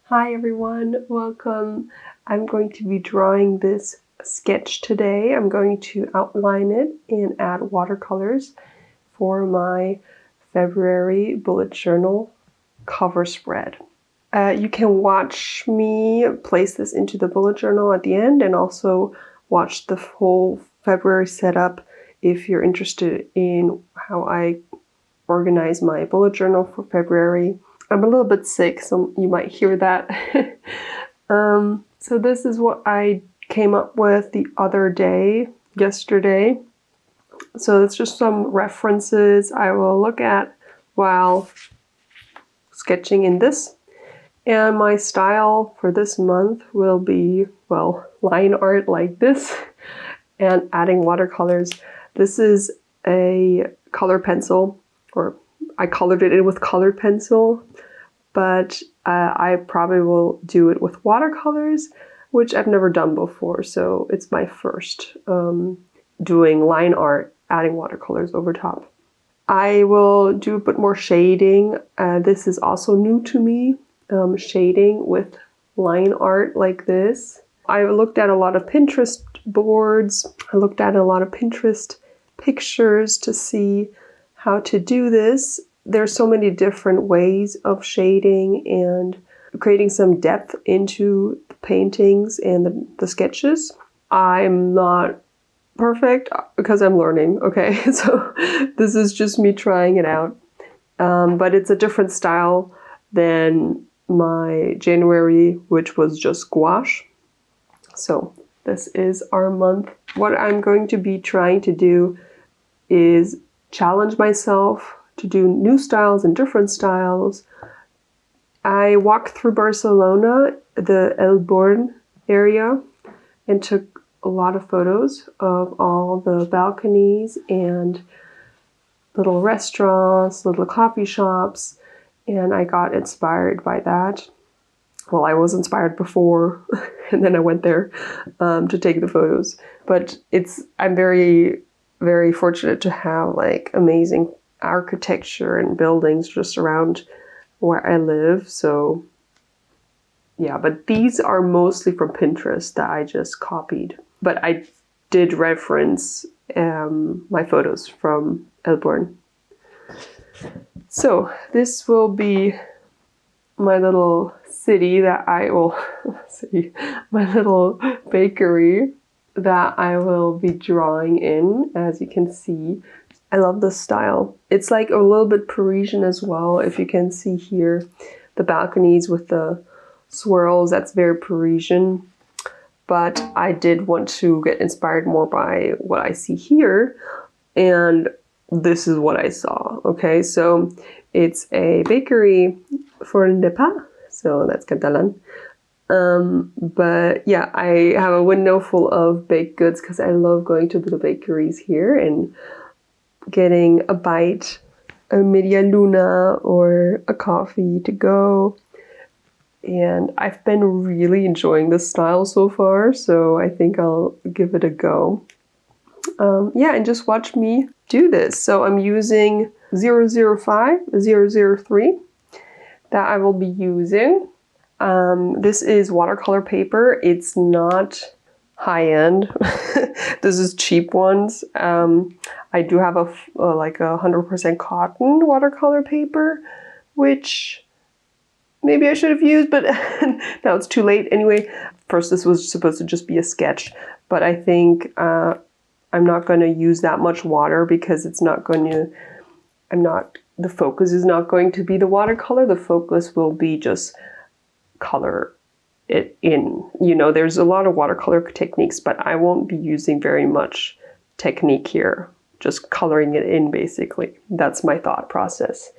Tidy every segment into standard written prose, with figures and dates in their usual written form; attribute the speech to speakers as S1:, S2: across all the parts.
S1: Hi everyone, welcome. I'm going to be drawing this sketch today. I'm going to outline it and add watercolors for my February bullet journal cover spread. You can watch me place this into the bullet journal at the end and also watch the whole February setup if you're interested in how I organize my bullet journal for February. I'm a little bit sick, so you might hear that. So this is what I came up with the other day, yesterday. So it's just some references I will look at while sketching in this. And my style for this month will be, well, line art like this and adding watercolors. This is a color pencil, or I colored it in with colored pencil, but I probably will do it with watercolors, which I've never done before, so it's my first doing line art, adding watercolors over top. I will do a bit more shading. This is also new to me, shading with line art like this. I looked at a lot of Pinterest boards. I looked at a lot of Pinterest pictures to see how to do this. There's so many different ways of shading and creating some depth into the paintings and the sketches. I'm not perfect because I'm learning, okay? So this is just me trying it out. But it's a different style than my January, which was just gouache. So this is our month. What I'm going to be trying to do is challenge myself to do new styles and different styles. I walked through Barcelona, the El Born area, and took a lot of photos of all the balconies and little restaurants, little coffee shops, and I got inspired by that. Well, I was inspired before, and then I went there to take the photos. But I'm very, very fortunate to have like amazing architecture and buildings just around where I live. So yeah, but these are mostly from Pinterest that I just copied. But I did reference my photos from Elborn. So this will be my little city that I will see, my little bakery that I will be drawing in, as you can see. I love this style. It's like a little bit Parisian as well. If you can see here, the balconies with the swirls, that's very Parisian. But I did want to get inspired more by what I see here. And this is what I saw, okay? So it's a bakery forn de pa, so that's Catalan. But yeah, I have a window full of baked goods because I love going to the bakeries here and getting a bite, a media luna or a coffee to go. And I've been really enjoying this style so far, so I think I'll give it a go. Yeah, and just watch me do this. So I'm using 005, 003 that I will be using. This is watercolor paper. It's not high-end. This is cheap ones. I do have like a 100% cotton watercolor paper, which maybe I should have used, but now it's too late. Anyway, first this was supposed to just be a sketch, but I think I'm not going to use that much water because it's not going to, the focus is not going to be the watercolor. The focus will be just color it in. You know, there's a lot of watercolor techniques, but I won't be using very much technique here. Just coloring it in, basically. That's my thought process.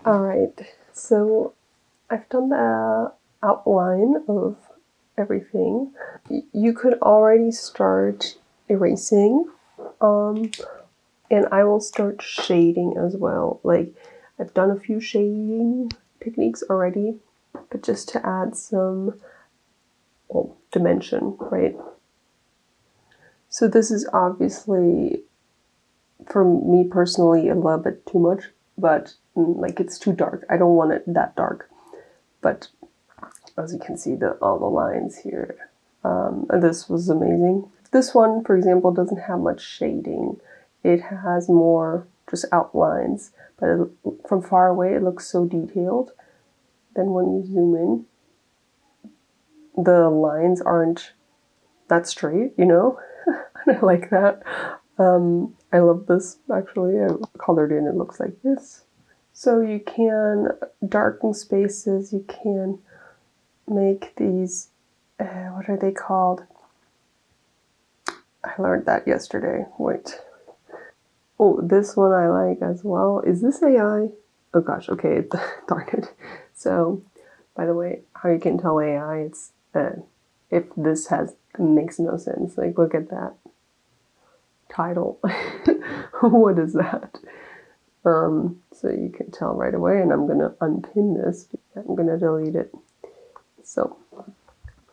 S1: Alright, so I've done the outline of everything. You could already start erasing, and I will start shading as well. Like, I've done a few shading techniques already, but just to add some dimension, right? So this is obviously, for me personally, a little bit too much, but like it's too dark. I don't want it that dark. But as you can see, all the lines here, this was amazing. This one, for example, doesn't have much shading. It has more just outlines, but from far away it looks so detailed. Then when you zoom in, the lines aren't that straight, you know? And I like that. I love this, actually. I colored in, it looks like this. So you can darken spaces, you can make these, what are they called? I learned that yesterday. Wait. Oh, this one I like as well. Is this AI? Oh gosh, okay, darn it. So, by the way, how you can tell AI, it's, if this makes no sense. Like, look at that title. What is that? So you can tell right away, and I'm gonna unpin this. I'm gonna delete it. So,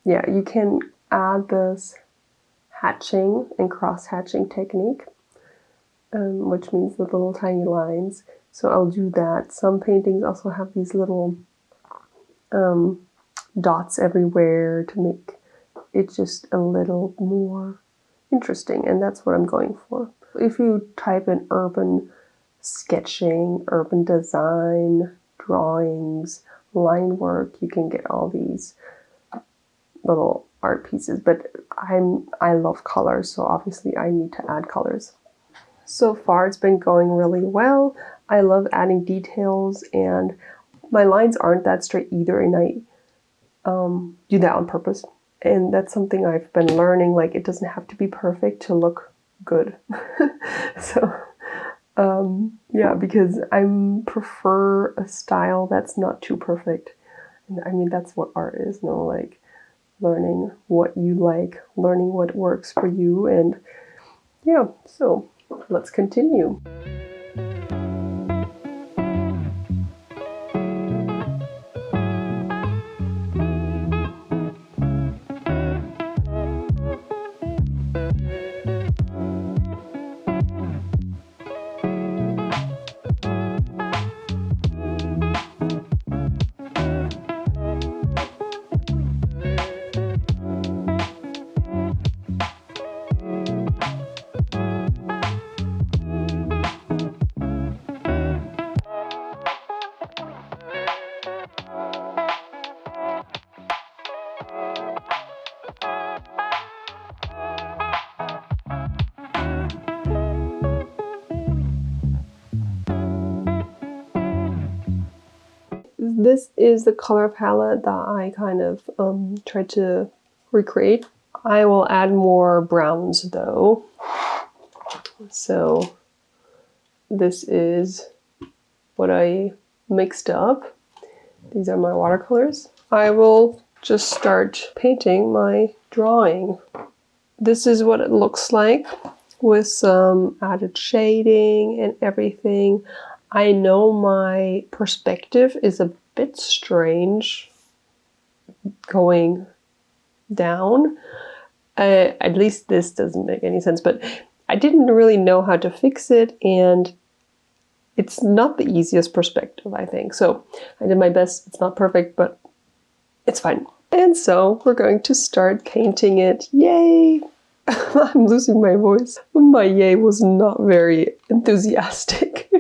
S1: yeah, you can add this hatching and cross-hatching technique, which means the little tiny lines. So I'll do that. Some paintings also have these little dots everywhere to make it just a little more interesting, and that's what I'm going for. If you type in urban sketching, urban design, drawings, line work, you can get all these little art pieces. But I love colors, so obviously I need to add colors. So far it's been going really well. I love adding details, and my lines aren't that straight either, and I do that on purpose. And that's something I've been learning, like it doesn't have to be perfect to look good. So yeah, because I prefer a style that's not too perfect. And I mean, that's what art is, no? Like learning what you like, learning what works for you, and yeah, so let's continue. This is the color palette that I kind of tried to recreate. I will add more browns though. So this is what I mixed up. These are my watercolors. I will just start painting my drawing. This is what it looks like with some added shading and everything. I know my perspective is a bit strange going down. At least this doesn't make any sense, but I didn't really know how to fix it, and it's not the easiest perspective, I think. So I did my best. It's not perfect, but it's fine. And so we're going to start painting it. Yay! I'm losing my voice. My yay was not very enthusiastic.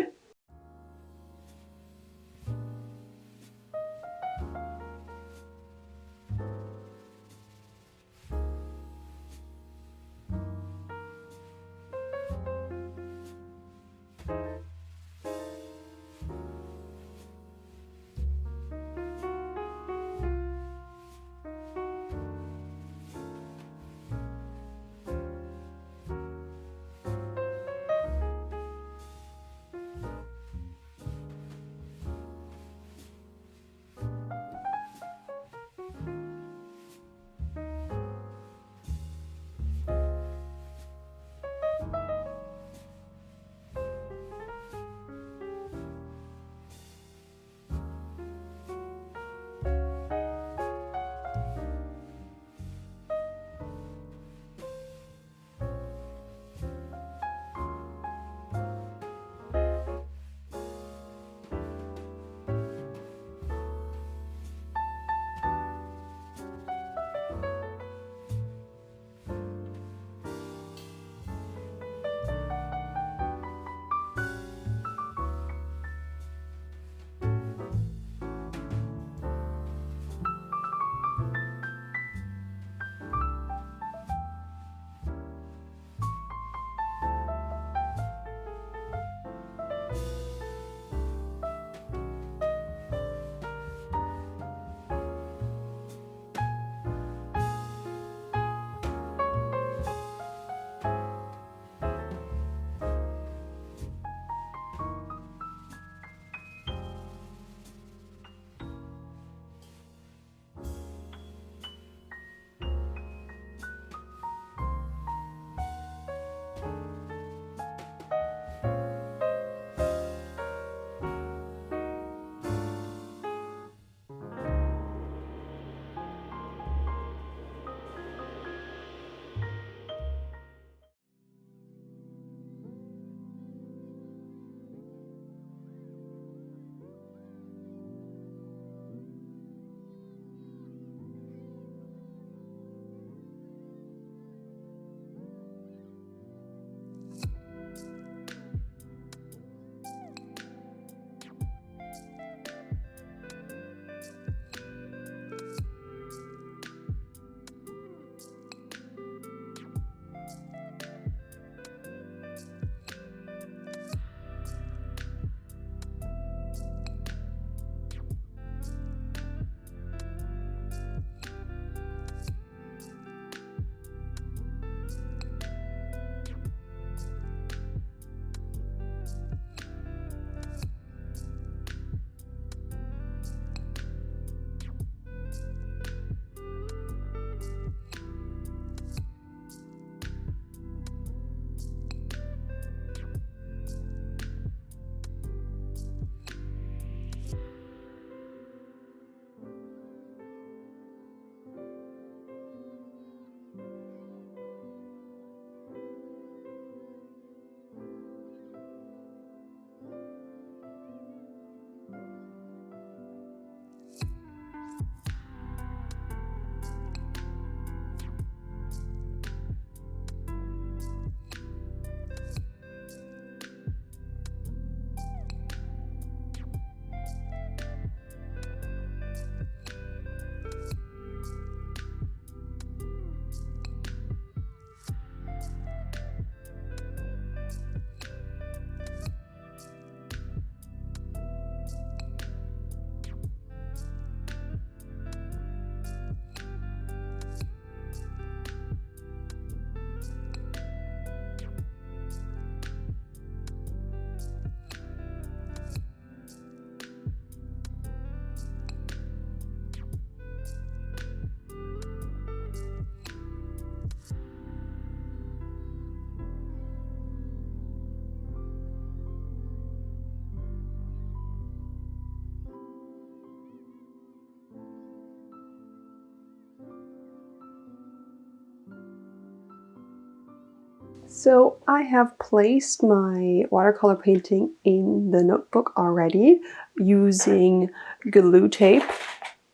S1: So I have placed my watercolor painting in the notebook already using glue tape.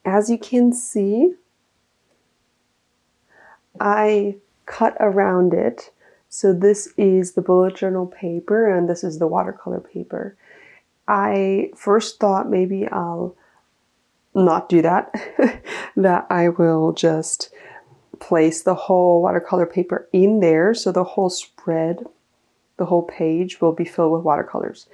S1: As you can see, I cut around it. So this is the bullet journal paper and this is the watercolor paper. I first thought maybe I'll not do that, that I will just place the whole watercolor paper in there so the whole spread, the whole page will be filled with watercolors.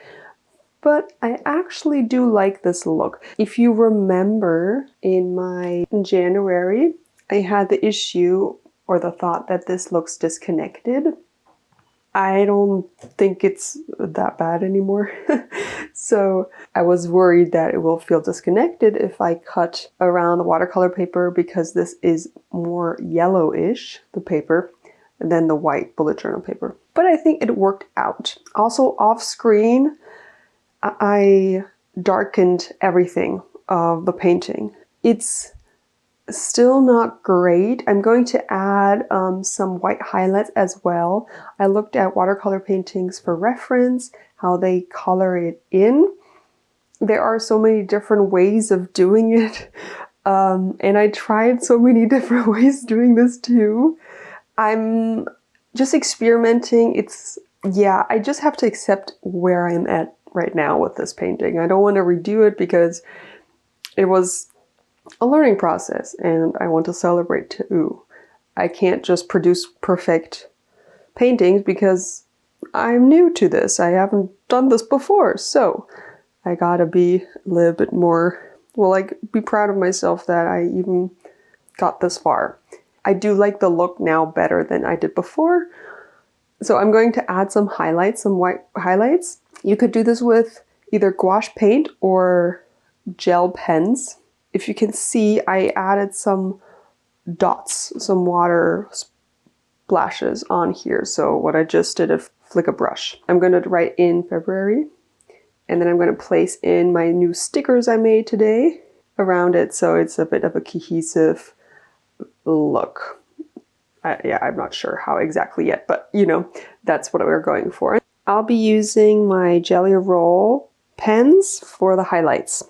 S1: But I actually do like this look. If you remember in January, I had the issue or the thought that this looks disconnected. I don't think it's that bad anymore. So I was worried that it will feel disconnected if I cut around the watercolor paper because this is more yellowish, the paper, than the white bullet journal paper. But I think it worked out. Also off screen, I darkened everything of the painting. It's still not great. I'm going to add some white highlights as well. I looked at watercolor paintings for reference, how they color it in. There are so many different ways of doing it. And I tried so many different ways doing this too. I'm just experimenting. I just have to accept where I'm at right now with this painting. I don't want to redo it because it was a learning process and I want to celebrate too. I can't just produce perfect paintings because I'm new to this. I haven't done this before, so I gotta be a little bit more, be proud of myself that I even got this far. I do like the look now better than I did before. So I'm going to add some highlights, some white highlights. You could do this with either gouache paint or gel pens. If you can see, I added some dots, some water splashes on here. So what I just did is flick a brush. I'm going to write in February, and then I'm going to place in my new stickers I made today around it, so it's a bit of a cohesive look. I'm not sure how exactly yet, but that's what we're going for. I'll be using my Jelly Roll pens for the highlights.